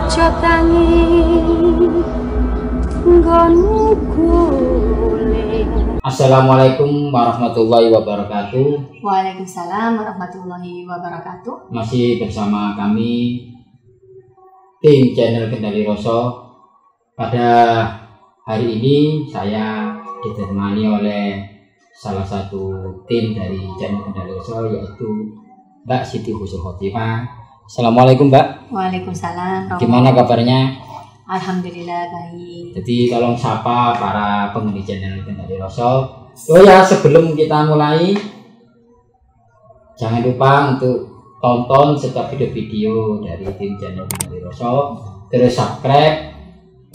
aja tangi nggonmu guling. Assalamualaikum warahmatullahi wabarakatuh. Waalaikumsalam warahmatullahi wabarakatuh. Masih bersama kami tim channel Kendali Rasa. Pada hari ini saya ditemani oleh salah satu tim dari channel Kendali Rasa, yaitu Mbak Siti Husnul Khotimah. Assalamualaikum Mbak. Waalaikumsalam. Gimana kabarnya? Alhamdulillah baik. Jadi tolong sapa para penghuni channel Kendali Rasa. Oh ya, sebelum kita mulai, jangan lupa untuk tonton setiap video-video dari tim channel Kendali Rasa. Terus subscribe,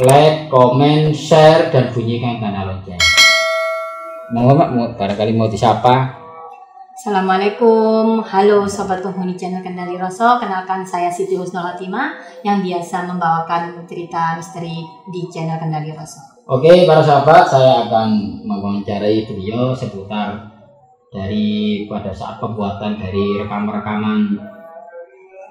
like, komen, share, dan bunyikan tanda lonceng. Mau barangkali mau disapa. Assalamualaikum, halo sobat penghuni channel Kendali Rasa. Kenalkan saya Siti Husnul Khotimah yang biasa membawakan cerita misteri di channel Kendali Rasa. Oke para sahabat, saya akan mewawancarai beliau seputar dari pada saat pembuatan dari rekaman-rekaman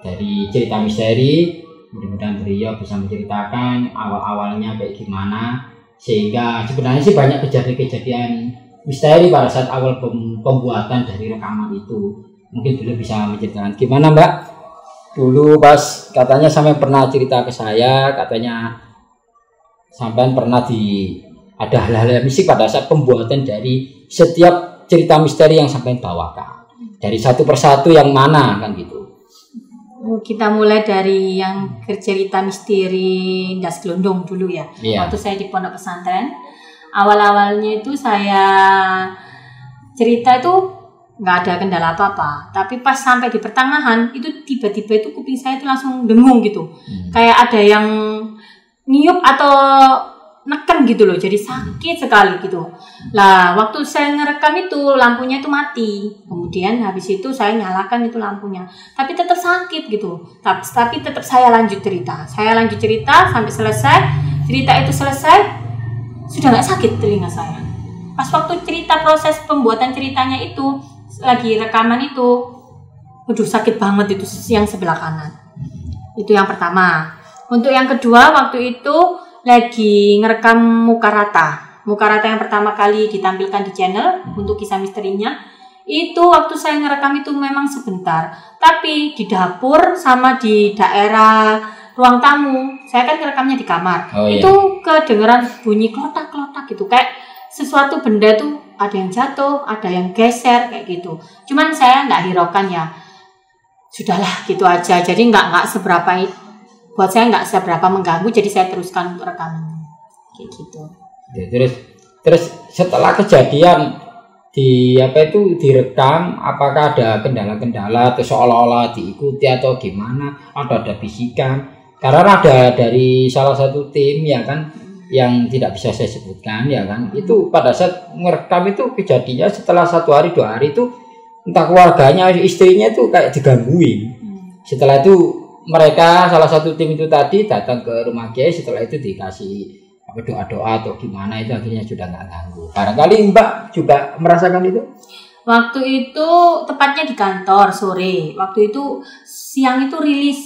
dari cerita misteri. Mudah-mudahan beliau bisa menceritakan awal-awalnya kayak gimana, sehingga sebenarnya sih banyak kejadian-kejadian misteri pada saat awal pembuatan dari rekaman itu. Mungkin beliau bisa menceritakan gimana Mbak, dulu pas katanya sampai pernah cerita ke saya, katanya sampai pernah ada hal-hal mistik pada saat pembuatan dari setiap cerita misteri yang sampai bawakan, dari satu persatu yang mana kan gitu. Kita mulai dari yang cerita misteri Das Glondong dulu ya. Iya. Waktu saya di pondok pesantren, awal-awalnya itu saya cerita itu nggak ada kendala apa-apa, tapi pas sampai di pertengahan itu tiba-tiba itu kuping saya itu langsung dengung gitu, kayak ada yang niup atau neken gitu loh, jadi sakit sekali gitu. Lah waktu saya ngerekam itu lampunya itu mati, kemudian habis itu saya nyalakan itu lampunya, tapi tetap sakit gitu. Tapi tetap saya lanjut cerita sampai selesai. Cerita itu selesai, sudah nggak sakit telinga saya. Pas waktu cerita proses pembuatan ceritanya itu lagi rekaman itu, waduh sakit banget itu yang sebelah kanan. Itu yang pertama. Untuk yang kedua, waktu itu lagi ngerekam Muka Rata yang pertama kali ditampilkan di channel untuk kisah misterinya. Itu waktu saya ngerekam itu memang sebentar, tapi di dapur sama di daerah ruang tamu, saya kan ngerekamnya di kamar. Oh, iya. Itu kedengeran bunyi klotak-klotak gitu, kayak sesuatu benda tuh ada yang jatuh, ada yang geser kayak gitu. Cuman saya nggak hiraukan ya, sudahlah gitu aja. Jadi nggak seberapa, buat saya nggak seberapa mengganggu. Jadi saya teruskan untuk rekaman kayak gitu. Ya, terus setelah kejadian direkam, apakah ada kendala-kendala atau seolah-olah diikuti atau gimana, atau ada bisikan? Karena ada dari salah satu tim ya kan, yang tidak bisa saya sebutkan ya kan, itu pada saat merekam itu kejadiannya setelah 1 hari 2 hari itu entah keluarganya, istrinya itu kayak digangguin. Setelah itu mereka salah satu tim itu tadi datang ke rumah Kiai, setelah itu dikasih doa-doa atau gimana, itu akhirnya sudah nggak ganggu. Barangkali Mbak juga merasakan itu? Waktu itu tepatnya di kantor sore. Waktu itu siang itu rilis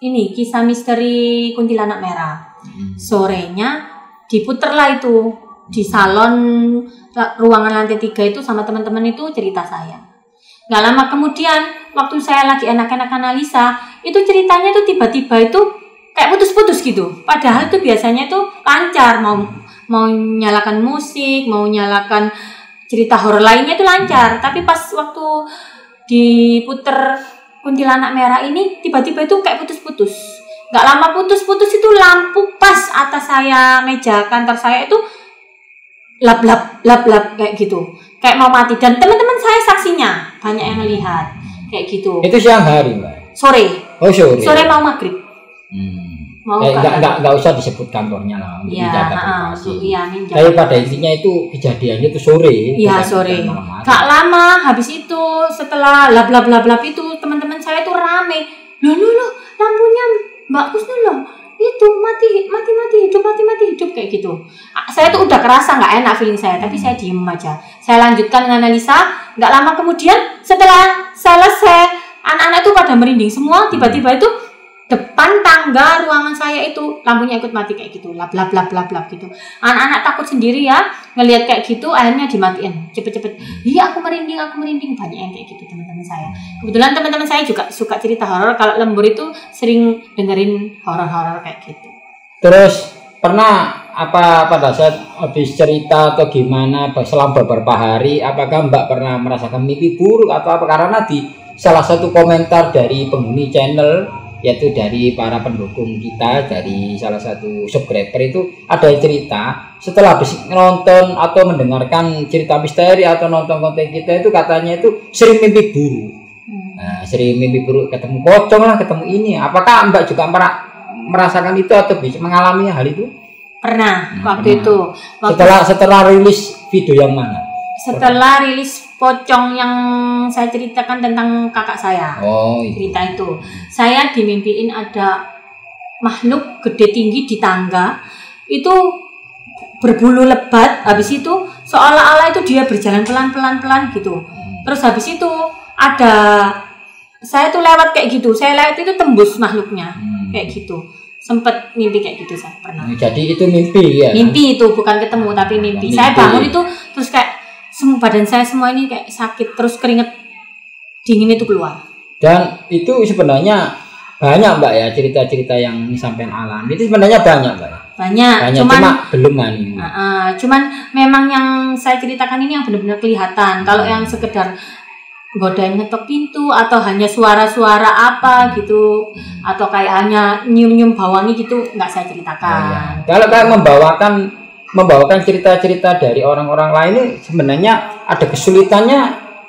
ini kisah misteri Kuntilanak Merah. Sorenya diputerlah itu di salon ruangan lantai 3 itu sama teman-teman itu cerita saya. Nggak lama kemudian waktu saya lagi enak-enak analisa, itu ceritanya itu tiba-tiba itu kayak putus-putus gitu. Padahal itu biasanya tuh lancar, mau nyalakan musik, mau nyalakan cerita horor lainnya itu lancar. Tapi pas waktu diputer Kuntilanak Merah ini tiba-tiba itu kayak putus-putus. Nggak lama putus-putus itu lampu pas atas saya, meja kantor saya itu lap-lap kayak gitu, kayak mau mati. Dan teman-teman saya saksinya, banyak yang melihat kayak gitu. Itu siang hari Mbak? Sore. Oh sore Mau maghrib. Nggak usah disebut kantornya lah, untuk menjaga privasi. Tapi pada intinya itu kejadiannya itu sore. Iya sore. Gak lama habis itu, setelah lap itu teman-teman saya itu rame. Loh, lampunya Mbak Husnul loh, itu mati hidup kayak gitu. Saya tuh udah kerasa nggak enak feeling saya, tapi saya diem aja. Saya lanjutkan menganalisa. Nggak lama kemudian setelah selesai, anak-anak itu pada merinding semua. Tiba-tiba itu depan tangga ruangan saya itu lampunya ikut mati kayak gitu, lap lap lap lap lap gitu. Anak-anak takut sendiri ya ngelihat kayak gitu, akhirnya dimatiin cepet-cepet. Iya aku merinding banyak yang kayak gitu teman-teman saya. Kebetulan teman-teman saya juga suka cerita horor. Kalau lembur itu sering dengerin horor-horor kayak gitu. Terus pernah apa pada saat habis cerita atau gimana selama beberapa hari, apakah Mbak pernah merasakan mimpi buruk atau apa? Karena di salah satu komentar dari penghuni channel, yaitu dari para pendukung kita, dari salah satu subscriber itu ada yang cerita setelah habis nonton atau mendengarkan cerita misteri atau nonton konten kita itu katanya itu sering mimpi buruk. Nah, sering mimpi buruk, ketemu pocong lah, ketemu ini. Apakah Mbak juga merasakan itu atau bisa mengalami hal itu? Pernah, pernah. waktu itu. Setelah rilis video yang mana? Setelah rilis pocong yang saya ceritakan tentang kakak saya. Oh, itu. Cerita itu. Saya dimimpiin ada makhluk gede tinggi di tangga. Itu berbulu lebat. Habis itu seolah-olah itu dia berjalan pelan-pelan gitu. Terus habis itu ada, saya tuh lewat kayak gitu. Saya lewat itu tembus makhluknya. Kayak gitu. Sempet mimpi kayak gitu saya pernah. Jadi itu mimpi ya? Mimpi itu bukan ketemu tapi mimpi. Saya bangun itu terus kayak semua badan saya semua ini kayak sakit, terus keringet dingin itu keluar. Dan itu sebenarnya banyak Mbak ya cerita-cerita yang disampaikan alam. Itu sebenarnya banyak Mbak. Banyak. Cuma belum kan ini. Cuman memang yang saya ceritakan ini yang benar-benar kelihatan. Kalau yang sekedar godain ngetok pintu atau hanya suara-suara apa gitu atau kayak hanya nyium-nyium bau wangi gitu nggak saya ceritakan. Kalau kayak membawakan cerita-cerita dari orang-orang lain ini sebenarnya ada kesulitannya,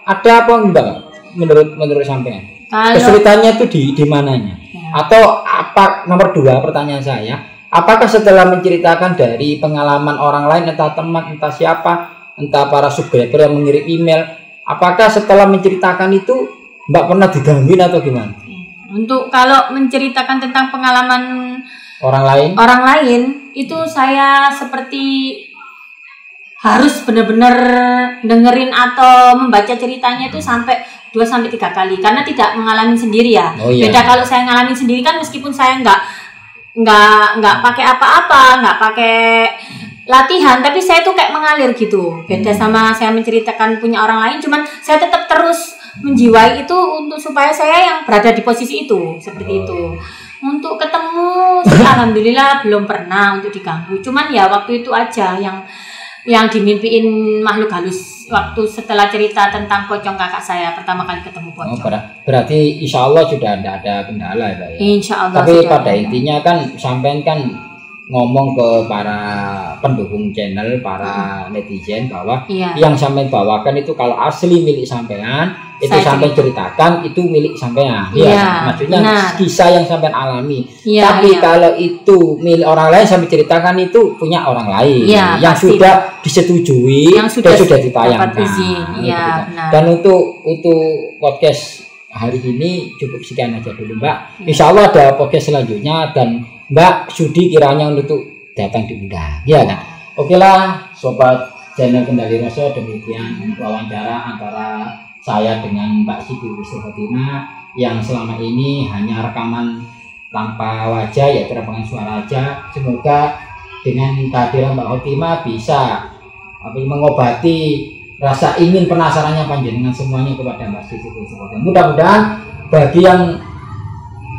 ada apa enggak menurut sampean? Kesulitannya itu di mananya? Ya. Atau apa, nomor 2 pertanyaan saya, apakah setelah menceritakan dari pengalaman orang lain, entah teman, entah siapa, entah para subscriber yang mengirim email, apakah setelah menceritakan itu Mbak pernah digangguin atau gimana? Untuk kalau menceritakan tentang pengalaman orang lain itu saya seperti harus benar-benar dengerin atau membaca ceritanya itu sampai 2-3 kali karena tidak mengalami sendiri ya. Oh, iya. Beda kalau saya ngalamin sendiri kan meskipun saya nggak pakai apa-apa, nggak pakai latihan, tapi saya tuh kayak mengalir gitu. Beda sama saya menceritakan punya orang lain, cuman saya tetap terus menjiwai itu untuk supaya saya yang berada di posisi itu, seperti itu. Untuk ketemu sih alhamdulillah belum pernah untuk diganggu. Cuman ya waktu itu aja yang dimimpiin makhluk halus waktu setelah cerita tentang pocong kakak saya pertama kali ketemu pocong. Berarti insya Allah sudah tidak ada kendala ya Pak ya? Insya Allah. Tapi pada intinya kan sampean kan ngomong ke para pendukung channel, para netizen bahwa yang sampean bawakan itu kalau asli milik sampean, itu sampean ceritakan itu milik sampean. Iya, maksudnya kisah yang sampean alami. Tapi kalau itu milik orang lain sampai ceritakan itu punya orang lain yang sudah disetujui dan sudah ditayangkan. Dan untuk podcast hari ini cukup sekian aja dulu Mbak. Insya Allah ada podcast selanjutnya dan Mbak Sudi kiranya untuk datang diundang, ya kan? Oke lah, sobat channel Kendali Rasa, demikian wawancara antara saya dengan Mbak Siti Wisnuhotima yang selama ini hanya rekaman tanpa wajah, yaitu rekaman suara aja. Semoga dengan kehadiran Mbak Hotima bisa mengobati rasa ingin penasarannya panjenengan semuanya kepada Mbak Siti Wisnuhotima. Mudah-mudahan bagi yang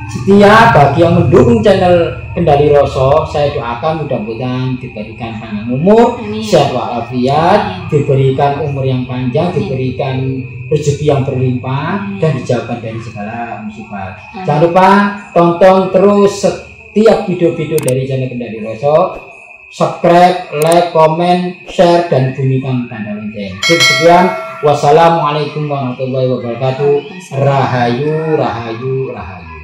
setia, bagi yang mendukung channel Kendali Rasa, saya doakan mudah-mudahan diberikan panjang umur, sehat walafiat, diberikan umur yang panjang, diberikan rezeki yang berlimpah, dan dijauhkan dari segala musibah. Jangan lupa tonton terus setiap video-video dari channel Kendali Rasa, subscribe, like, komen, share, dan bunyikan tanda lonceng. Sekian, wassalamualaikum warahmatullahi wabarakatuh. Rahayu, rahayu, rahayu.